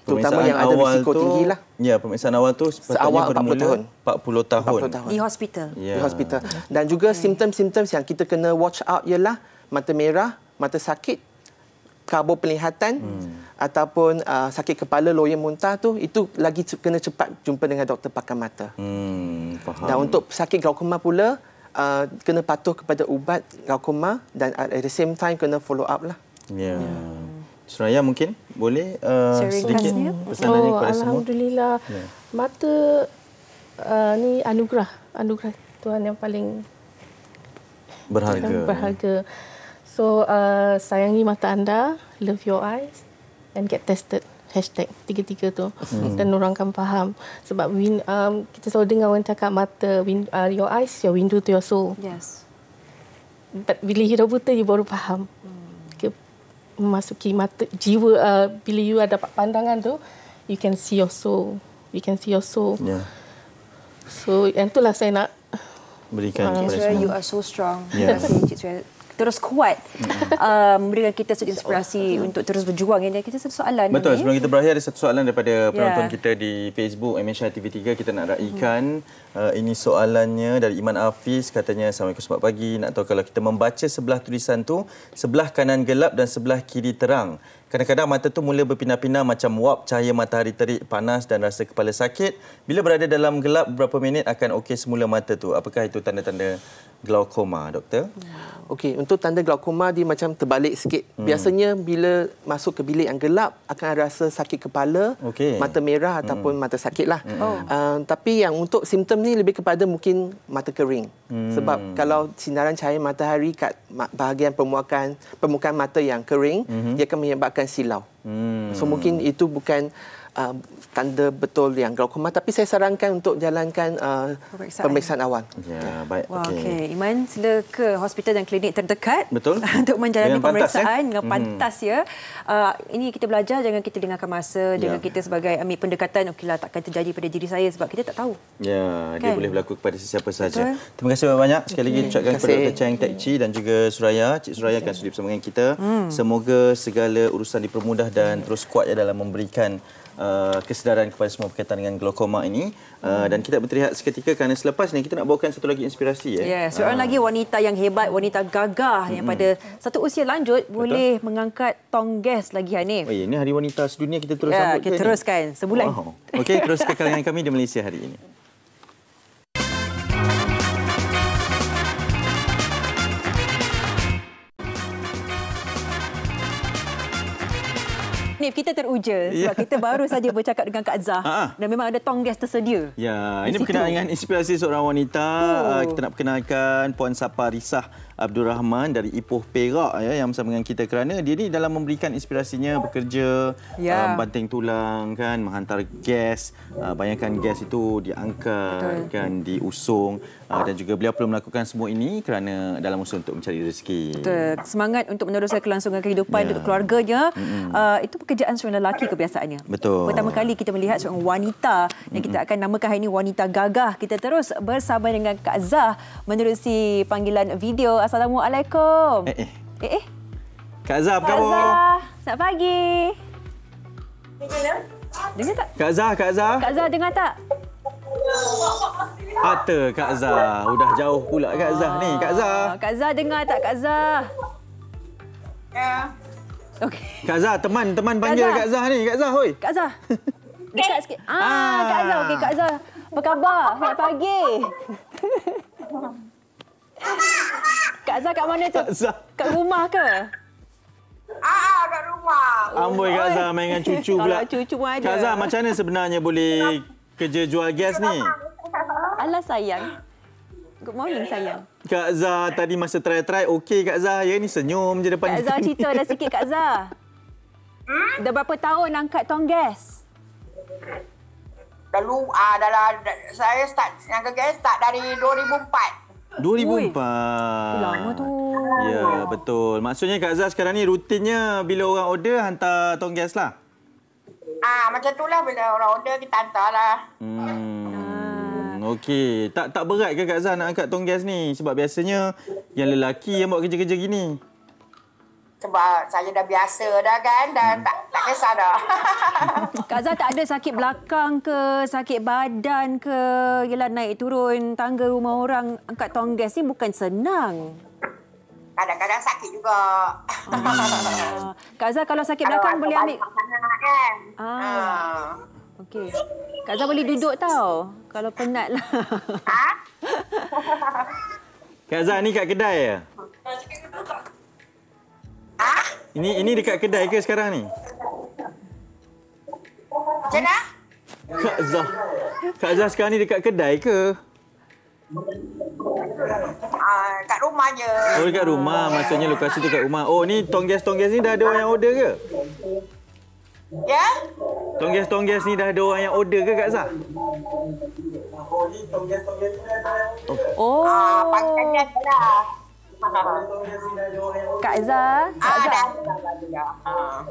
Terutama yang ada risiko tinggilah. Ya, pemeriksaan awal tu sepatutnya bermula 40 tahun. Di hospital. Di hospital. Dan juga simptom-simptom yang kita kena watch out ialah mata merah, mata sakit, kabur penglihatan ataupun sakit kepala, loya muntah tu, itu lagi kena cepat jumpa dengan doktor pakar mata. Faham. Dan untuk sakit glaukoma pula, kena patuh kepada ubat glaukoma dan at the same time kena follow up lah. Suraya mungkin boleh sedikit pesanannya kepada semua. Alhamdulillah. Mata ni anugerah Tuhan yang paling berharga. So sayangi mata anda, love your eyes and get tested. #3 tu. Dan orang akan faham. Sebab kita selalu dengar orang cakap mata, your eyes, your window to your soul. Yes. But bila you dah buta, you baru faham. Memasuki mata jiwa, bila you ada pandangan tu, you can see your soul. So yang itulah saya nak berikan kepada semua. You are so strong. Terima kasih Cik Suraya. Terus kuat memberikan kita satu inspirasi untuk terus berjuang. Ini kita satu soalan. Betul. Sebelum kita berakhir, ada satu soalan daripada penonton kita di Facebook MH TV3. Kita nak raikan. Ini soalannya dari Iman Hafiz. Katanya, Assalamualaikum, selamat pagi. Nak tahu kalau kita membaca sebelah tulisan tu, sebelah kanan gelap dan sebelah kiri terang. Kadang-kadang mata tu mula berpindah-pindah macam wap, cahaya matahari terik, panas dan rasa kepala sakit. Bila berada dalam gelap beberapa minit akan okey semula mata tu. Apakah itu tanda-tanda glaukoma, doktor? Okey, untuk tanda glaukoma dia macam terbalik sikit. Biasanya bila masuk ke bilik yang gelap akan rasa sakit kepala, mata merah ataupun mata sakit lah. Tapi yang untuk simptom ni lebih kepada mungkin mata kering. Sebab kalau sinaran cahaya matahari kat bahagian permukaan mata yang kering, dia akan menyebabkan silau. So mungkin itu bukan tanda betul yang glaukoma, tapi saya sarankan untuk jalankan pemeriksaan awal. Ya, baik. Okey. Iman, sila ke hospital dan klinik terdekat. Betul. Untuk menjalani pemeriksaan dengan pantas ya. Ini kita belajar, jangan kita dengarkan masa, jangan kita sebagai ambil pendekatan, okeylah takkan terjadi pada diri saya sebab kita tak tahu. Ya, dia boleh berlaku kepada sesiapa saja. Terima kasih banyak sekali lagi ucapkan kepada Dr. Cheng Tek Chi dan juga Suraya. Cik Suraya akan sudi bersama dengan kita. Semoga segala urusan dipermudah dan terus kuat ya dalam memberikan kesedaran kepada semua berkaitan dengan glaukoma ini. Dan kita berteriak seketika kerana selepas ni kita nak bawakan satu lagi inspirasi. Seorang lagi wanita yang hebat, wanita gagah yang pada satu usia lanjut boleh mengangkat tong gas lagi, Hanif. Ini Hari Wanita Sedunia, kita terus sambut kita teruskan sebulan. Okey, terus kekal dengan kami di Malaysia hari ini. Kita teruja sebab kita baru saja bercakap dengan Kak Zah dan memang ada tong gas tersedia. Ya, ini berkenaan dengan inspirasi seorang wanita. Kita nak perkenalkan Puan Saparisah Abdul Rahman dari Ipoh Perak yang bersama dengan kita kerana dia ni dalam memberikan inspirasinya bekerja, banting tulang kan, menghantar gas. Bayangkan gas itu diangkat kan, diusung dan juga beliau perlu melakukan semua ini kerana dalam usaha untuk mencari rezeki. Betul. Semangat untuk meneruskan kelangsungan kehidupan untuk keluarganya. Itu pekerjaan seorang lelaki kebiasaannya. Betul. Pertama kali kita melihat seorang wanita yang kita akan namakan hari ini wanita gagah. Kita terus bersama dengan Kak Zah menerusi panggilan video. Assalamualaikum. Kak Zah, apa khabar? Kak Zah, selamat pagi. Dengar tak? Kak Zah. Kak Zah dengar tak? Kata Kak Zah. Udah jauh pula Kak Zah ni. Kak Zah. Kak Zah dengar tak Kak Zah? Ya. Okey. Kak Zah, teman panggil Kak Zah ni. Kak Zah, hoi. Kak Zah. Dekat sikit. Kak Zah. Okey, Kak Zah. Apa khabar? Selamat pagi. Kak Zah kat mana tu? Kat rumah ke? Kat rumah. Amboi Kak Zah main dengan cucu pula. Cucu pun ada. Kak Zah, macam mana sebenarnya boleh kerja jual gas ni? Alah sayang. Good morning sayang. Kak Zah tadi masa try okey Kak Zah. Ya ni senyum je depan. Kak Zah cerita dah sikit Kak Zah. Dah berapa tahun angkat tong gas? Saya start angkat gas dari 2004. 2004. Lama tu. Ya, betul. Maksudnya Kak Zah sekarang ni rutinnya bila orang order hantar tong gas lah? Macam tu lah. Bila orang order kita hantar lah. Okey. Tak berat ke Kak Zah nak angkat tong gas ni? Sebab biasanya yang lelaki yang buat kerja-kerja gini. Sebab saya dah biasa dah kan. Tak kisah dah. Kak Zah tak ada sakit belakang ke, sakit badan ke? Yelah naik turun tangga rumah orang angkat tong gas ni bukan senang. Kadang-kadang sakit juga. Kak Zah kalau sakit belakang boleh ambil. Kan? Okey. Kak Zah boleh duduk tau. Kalau penat lah. Kak Zah ni kat kedai ya? Ini dekat kedai ke sekarang ni? Macam mana? Kak Zah sekarang ni dekat kedai ke? Kat rumah je. Oh, dekat rumah. Maksudnya lokasi tu kat rumah. Oh, ni tongges ni dah ada orang yang order ke? Ya? Tongges ni dah ada orang yang order ke Kak Zah? Oh. Panggilannya adalah. Kak Zah.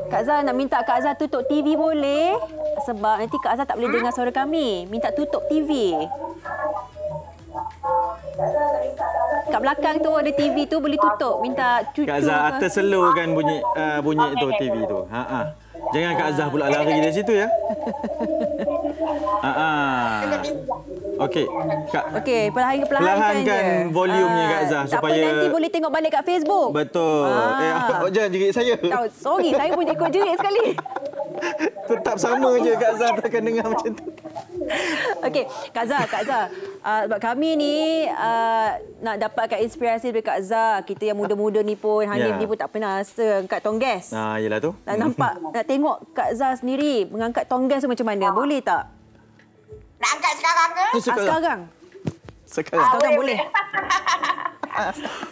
Kak Zah nak minta Kak Zah tutup TV boleh? Sebab nanti Kak Zah tak boleh dengar suara kami. Minta tutup TV. Kat belakang tu ada TV tu boleh tutup. Minta cucu. Kak Zah terselurkan bunyi tu TV tu. Jangan Kak Zah pula lari dari situ ya. Okey. Okey, perlahankan volumenya Kak Zah supaya tak apa, nanti boleh tengok balik kat Facebook. Betul. Jangan jerit saya. Sorry, saya pun ikut jerit sekali. Tetap sama je Kak Zah takkan dengar macam tu. Okey, Kak Zah. Sebab kami ni nak dapatkan inspirasi dari Kak Zah. Kita yang muda-muda ni pun, Hanif ni pun tak pernah rasa angkat tongges. Yelah tu. Nak nampak, nak tengok Kak Zah sendiri mengangkat tongges tu macam mana. Boleh tak? Nak angkat sekarang ke? Sekarang boleh.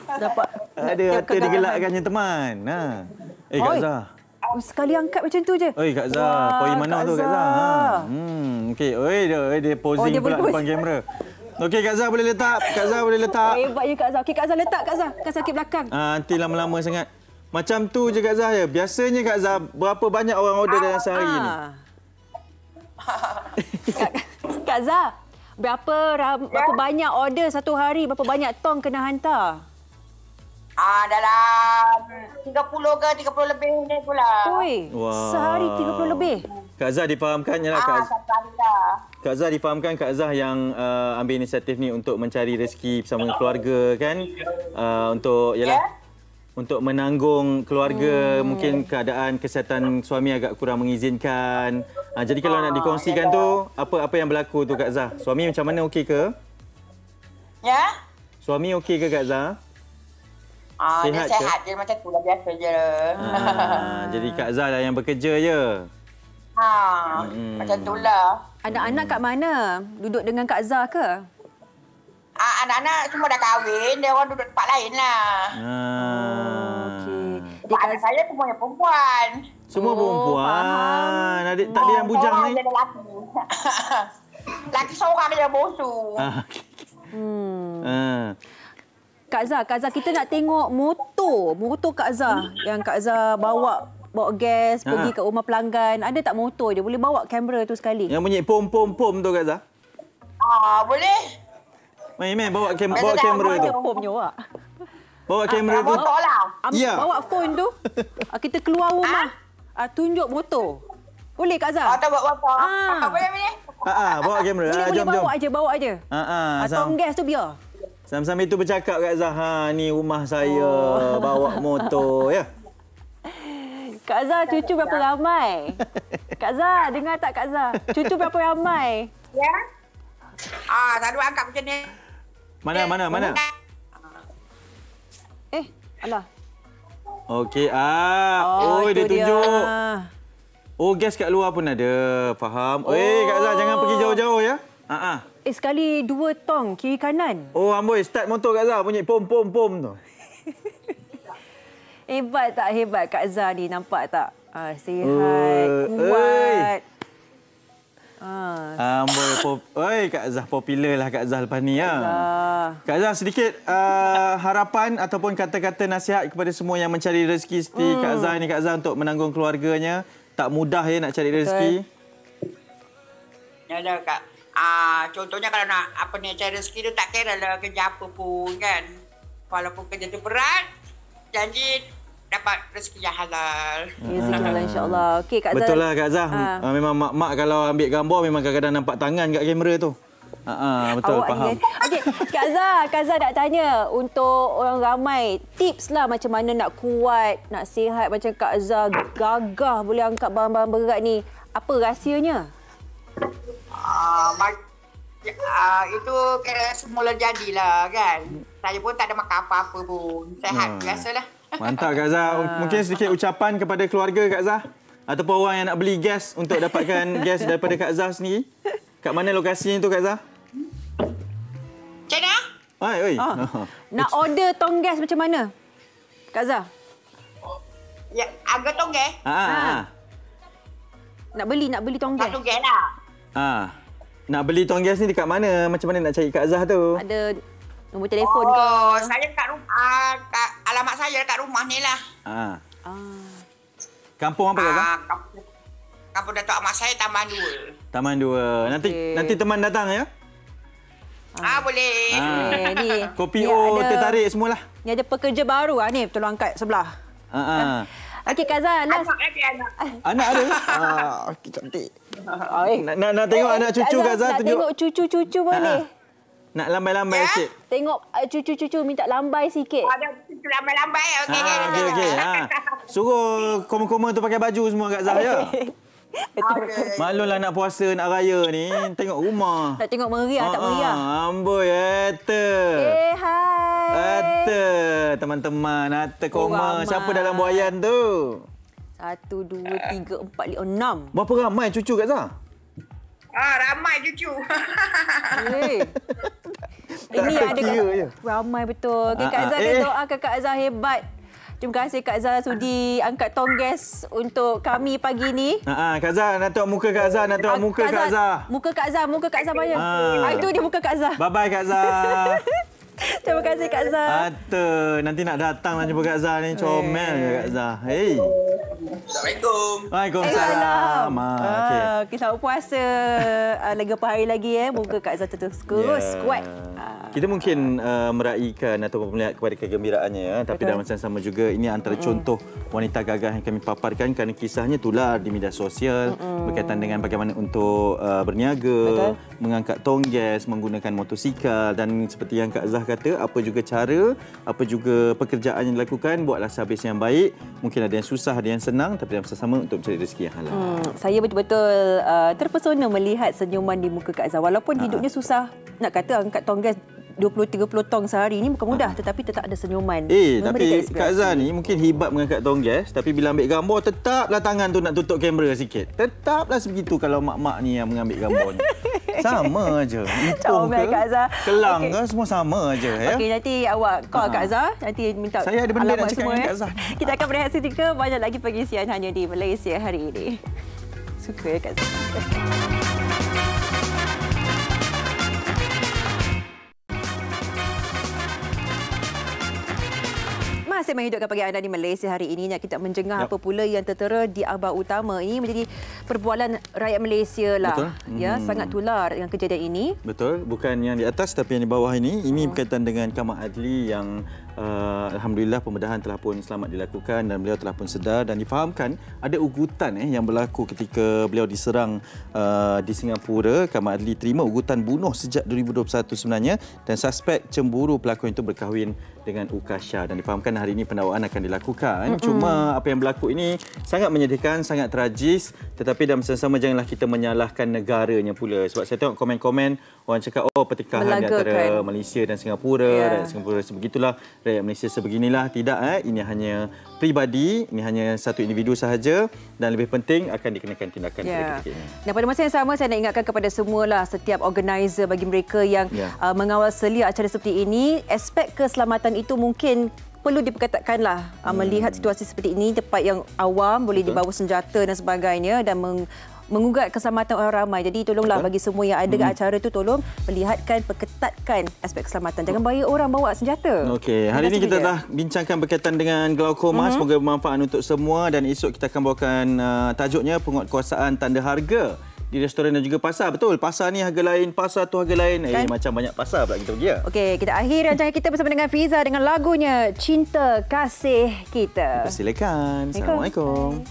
Dapat. Ada harta digelakkannya teman. Kak Zah. Sekali angkat macam tu je. Kak Zah, poin mana tu Kak Zah? Okey, dia posing pula depan kamera. Okey Kak Zah boleh letak. Hebatnya Kak Zah. Okey Kak Zah letak Kak Zah. Kak Zah ke belakang. Nanti lama-lama sangat. Macam tu je Kak Zah ya. Biasanya Kak Zah berapa banyak orang order dalam sehari ni? Kak Zah, berapa banyak order satu hari? Berapa banyak tong kena hantar? Dalam 30 ke 30 lebih ni pula. Sehari 30 lebih. Kak Zah difahamkan Kak Zah difahamkan Kak Zah yang ambil inisiatif ni untuk mencari rezeki bersama keluarga kan. Untuk menanggung keluarga, mungkin keadaan kesihatan suami agak kurang mengizinkan. Jadi kalau nak dikongsikan tu, apa yang berlaku tu Kak Zah? Suami macam mana, okey ke? Ya? Suami okey ke Kak Zah? Dia sihat je macam tu lah, biasa je. Jadi Kak Zah lah yang bekerja je. Macam tu lah. Anak-anak kat mana? Duduk dengan Kak Zah ke? Anak-anak semua dah kahwin, dia orang duduk tempat lain lah. Okey. Anak saya semuanya perempuan. Semua perempuan. Tak ada yang bujang ni? Ada lelaki. Lelaki seorang dia bosu. Kak Zah, kita nak tengok motor Kak Zah yang Kak Zah bawa gas pergi ke rumah pelanggan. Ada tak motor dia? Boleh bawa kamera tu sekali. Yang bunyi pom tu Kak Zah? Boleh. Main bawa kamera tu. Pomnya awak. Bawa kamera tu. Motor lah. Bawa phone tu. Kita keluar rumah. Tunjuk motor. Boleh Kak Zah? Tak bawa motor. Boleh. Bawa kamera. Jom. Bawa aje. Tongges tu biar. Sambil tu bercakap Kak Zah, ni rumah saya, bawa motor ya. Kak Zah, cucu berapa ramai? Kak Zah, dengar tak Kak Zah? Cucu berapa ramai? Ya. Selalu angkat macam ni. Mana? Alah. Okey, dia tunjuk. Gas kat luar pun ada, faham. Kak Zah, jangan pergi jauh-jauh ya. Sekali 2 tong kiri kanan. Amboi, start motor Kak Zah bunyi pom tu. Hebat Kak Zah ni, nampak tak? Sihat, kuat. Amboi, Kak Zah popular lah Kak Zah lepas ni ya. Kak Zah sedikit harapan ataupun kata-kata nasihat kepada semua yang mencari rezeki seperti Kak Zah ni Kak Zah untuk menanggung keluarganya. Tak mudah ya nak cari rezeki. Ya Kak. Contohnya kalau nak cari rezeki tu tak kira lah kerja apa pun kan. Walaupun kerja tu berat, janji dapat rezeki yang halal. Rezeki halal insya-Allah. Okey Kak Zah. Betul lah Kak Zah. Memang mak kalau ambil gambar memang kadang-kadang nampak tangan kat kamera tu. Betul, awak faham. Okey, Kak Zah nak tanya untuk orang ramai, tips lah macam mana nak kuat, nak sihat macam Kak Zah gagah boleh angkat barang-barang berat ni. Apa rahsianya? Itu kira semula jadilah kan. Saya pun tak ada makan apa-apa pun. Sehat biasalah. Mantap Kak Zah. Mungkin sedikit ucapan kepada keluarga Kak Zah ataupun orang yang nak beli gas untuk dapatkan gas daripada Kak Zah sendiri. Kat mana lokasinya tu Kak Zah? Macam mana? Oi. Nak order tong gas macam mana? Kak Zah? Ya, harga tong gas? Nak beli tong gas? Tong gas lah. Nak beli tong gas ni dekat mana? Macam mana nak cari Kak Zah tu? Ada nombor telefon ke? Saya kat rumah, alamat saya dekat rumah ni lah. Kampung apa Kak Zah? Kampung Datuk Ahmad saya Taman 2. Taman 2. Nanti teman datang ya? Boleh. Ni kopi O tertarik semualah. Ni ada pekerja baru ni, tolong angkat sebelah. Okey Kak Zah, anak lagi anak. Anak ada? Cantik. Nak tengok anak cucu Kak Zah tunjuk. Nak tengok cucu-cucu boleh? Nak lambai-lambai sikit. Tengok cucu-cucu minta lambai sikit. Ada cucu lambai-lambai. Okey. Suruh koma-koma tu pakai baju semua Kak Zah ya. Betul. Maklumlah nak puasa, nak raya ni. Tengok rumah. Tak tengok meriah, tak meriah. Amboi, hai. Teman-teman, koma. Siapa dalam buayan tu? 1, 2, 3, 4, 5, 6. Berapa ramai cucu Kak Zah? Ramai cucu. Ini ada ramai betul. Okay, Kak Zah, doakan Kak Zah hebat. Terima kasih Kak Zah sudi angkat tong gas untuk kami pagi ni. Kak Zah, nak tengok muka Kak Zah, muka Kak Zah. Muka Kak Zah banyak. Itu dia muka Kak Zah. Bye-bye Kak Zah. Terima kasih Kak Zah. Nanti nak datang lah jumpa Kak Zah ni. Comel je Kak Zah. Hey. Assalamualaikum. Waalaikumsalam. Okay, selamat puasa. Lagi berapa hari lagi Moga Kak Zah terus kuat. Kita mungkin meraihkan atau melihat kepada kegembiraannya tapi dalam masa sama juga ini antara contoh wanita gagah yang kami paparkan kerana kisahnya tular di media sosial berkaitan dengan bagaimana untuk berniaga, mengangkat tong gas, menggunakan motosikal dan seperti yang Kak Zah kata, apa juga cara, apa juga pekerjaan yang dilakukan, buatlah sehabis yang baik. Mungkin ada yang susah, ada yang senang tapi dalam masa sama untuk mencari rezeki yang halal. Saya betul-betul terpesona melihat senyuman di muka Kak Zah walaupun hidupnya susah. Nak kata angkat tong gas 20-30 tong sehari ini bukan mudah tetapi tetap ada senyuman. Tapi Kak Zah ni mungkin hebat mengangkat tong gas tapi bila ambil gambar tetaplah tangan tu nak tutup kamera sikit. Tetaplah sebegitu kalau mak-mak ni yang mengambil gambarnya. Sama aja. Ipoh ke, Kelang ke semua sama aja ya. Okey, nanti awak call Kak Zah, nanti minta saya ada benda nak cakap dengan Kak Zah. Kita akan berehat seketika, banyak lagi pengisian hanya di Malaysia hari ini. Suka ya Kak Zah. Masih menghidupkan pagi anda di Malaysia hari ini. Kita menjengah apa pula yang tertera di akhbar utama. Ini menjadi perbualan rakyat Malaysia lah. Betul. Ya, sangat tular dengan kejadian ini. Betul. Bukan yang di atas tapi yang di bawah ini. Ini berkaitan dengan Kamar Adli yang alhamdulillah pembedahan telah pun selamat dilakukan dan beliau telah pun sedar dan difahamkan ada ugutan yang berlaku ketika beliau diserang di Singapura. Kamar Adli terima ugutan bunuh sejak 2021 sebenarnya dan suspek cemburu pelakon itu berkahwin dengan Ukasha dan difahamkan hari ini pendakwaan akan dilakukan. Cuma apa yang berlaku ini sangat menyedihkan, sangat tragis tetapi dalam masa sama janganlah kita menyalahkan negaranya pula sebab saya tengok komen-komen orang cakap pertikahan antara Malaysia dan Singapura, rakyat Singapura sebegitulah, rakyat Malaysia sebeginilah. Tidak, ini hanya peribadi, ini hanya satu individu sahaja dan lebih penting akan dikenakan tindakan ketika ini. Dan pada masa yang sama saya nak ingatkan kepada semualah setiap organizer bagi mereka yang mengawal selia acara seperti ini, aspek keselamatan itu mungkin perlu diperketatkanlah. Melihat situasi seperti ini tempat yang awam boleh dibawa senjata dan sebagainya dan mengugat keselamatan orang ramai. Jadi tolonglah bagi semua yang ada acara itu tolong perlihatkan, perketatkan aspek keselamatan. Jangan bagi orang bawa senjata. Okey, hari ini kita dah bincangkan berkaitan dengan glaukoma. Semoga bermanfaat untuk semua dan esok kita akan bawakan tajuknya penguatkuasaan tanda harga di restoran dan juga pasar. Betul, pasar ni harga lain, pasar tu harga lain. Macam banyak pasar pula kita pergi ya. Okey, kita akhiri rancangan kita bersama dengan Fiza dengan lagunya Cinta Kasih Kita. Persilakan. Assalamualaikum.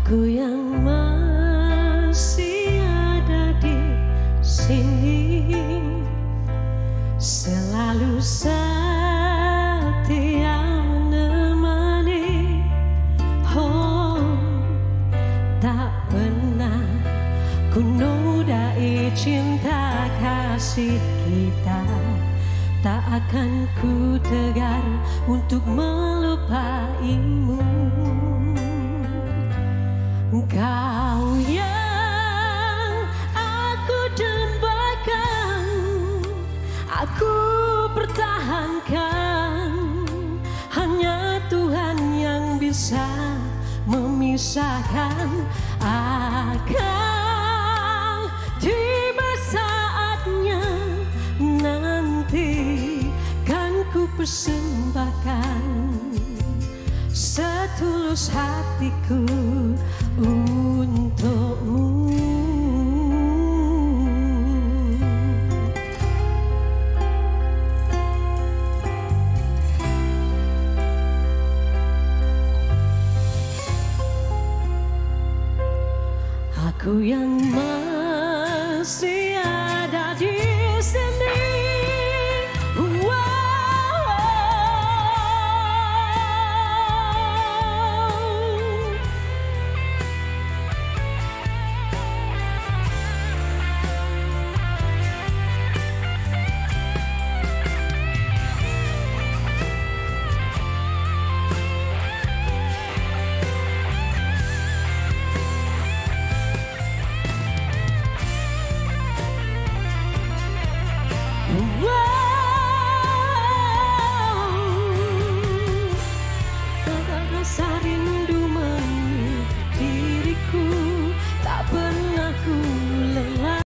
Aku yang masih ada di sini kekasih kita. Tak akan ku tegar untuk melupaimu. Kau yang aku dambakan, aku pertahankan. Hanya Tuhan yang bisa memisahkan. Akan tiba saatnya nanti kan ku persembahkan setulus hatiku.